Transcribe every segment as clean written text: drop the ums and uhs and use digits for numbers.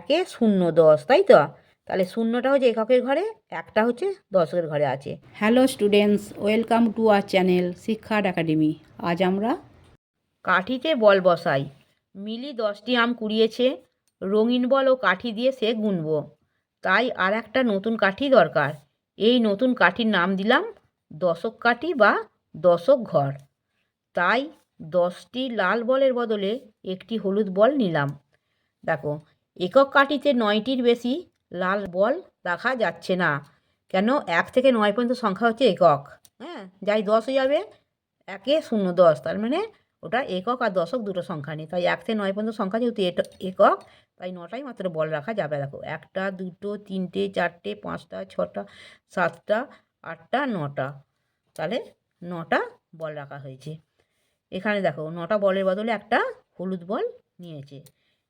একে 0 10, তাই তো? তাহলে 0টা হচ্ছে এককের ঘরে, একটা হচ্ছে দশকের ঘরে আছে। Hello students, welcome to our channel শিক্ষা একাডেমি। আজ আমরা কাঠিতে বল বসাই। মিলি 10টি আম কুড়িয়েছে, রঙিন বল ও কাঠি দিয়ে সে গুনব। তাই আর একটা নতুন কাঠি দরকার। এই নতুন কাঠির নাম দিলাম দশক কাঠি বা দশক ঘর। তাই 10টি লাল বলের বদলে একটি হলুদ বল নিলাম। দেখো, একক কাঠিতে 9টির বেশি লাল বল রাখা যাচ্ছে না। কেন? 1 থেকে 9 পর্যন্ত সংখ্যা হচ্ছে একক। হ্যাঁ, যাই 10 হয়ে যাবে, একে 0 10, তার মানে ওটা একক আর দশক দুটো সংখ্যা নেই। তাই 1 থেকে 9 পর্যন্ত সংখ্যা যেহেতু একক, তাই 9টাই মাত্র বল রাখা যাবে। দেখো, 1টা 2টো 3টে 4টে 5টা 6টা 7টা 8টা 9টা, তাহলে 9টা বল রাখা হয়েছে। এখানে দেখো, 9টা বলের বদলে একটা হলুদ বল নিয়েছে।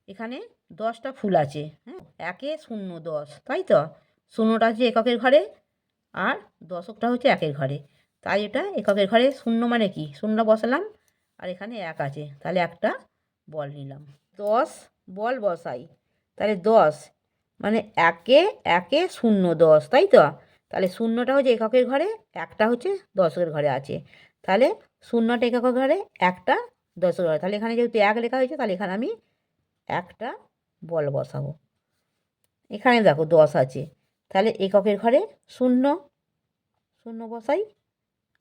এখানে 10টা ফুল আছে। হ্যাঁ, একে 0 10, তাই তো? 0টা হচ্ছে এককের ঘরে আর দশকটা হচ্ছে একের ঘরে। তাই এটা এককের ঘরে 0 মানে কি? 0 বসালাম আর এখানে 1 আছে, তাহলে একটা বল নিলাম। 10 বল বসাই, তাহলে 10 মানে একে 0 10, তাই তো? তাহলে 0টা হচ্ছে এককের ঘরে, একটা হচ্ছে দশকের ঘরে আছে। তাহলে 0টা এককের ঘরে, একটা দশকের ঘরে। তাহলে এখানে যেহেতু 1 লেখা হয়েছে, তাহলে এখানে আমি একটা বল বসাবো। এখানে দেখো 10 আছে, তাহলে এককের ঘরে 0 0 বসাই।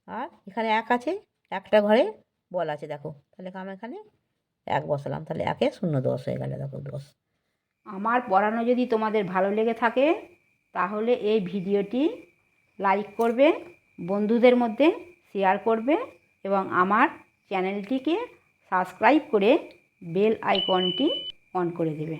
আর এখানে 1 আছে, একটা ঘরে বল আছে। দেখো, তাহলে আমি এখানে 1 বসালাম, তাহলে একে 0 10 হয়ে গেল। দেখো 10। আমার পড়ানো যদি তোমাদের ভালো লেগে থাকে তাহলে এই ভিডিওটি লাইক করবে, বন্ধুদের মধ্যে শেয়ার করবে এবং আমার চ্যানেলটিকে সাবস্ক্রাইব করে বেল আইকনটি অন করে দেবে।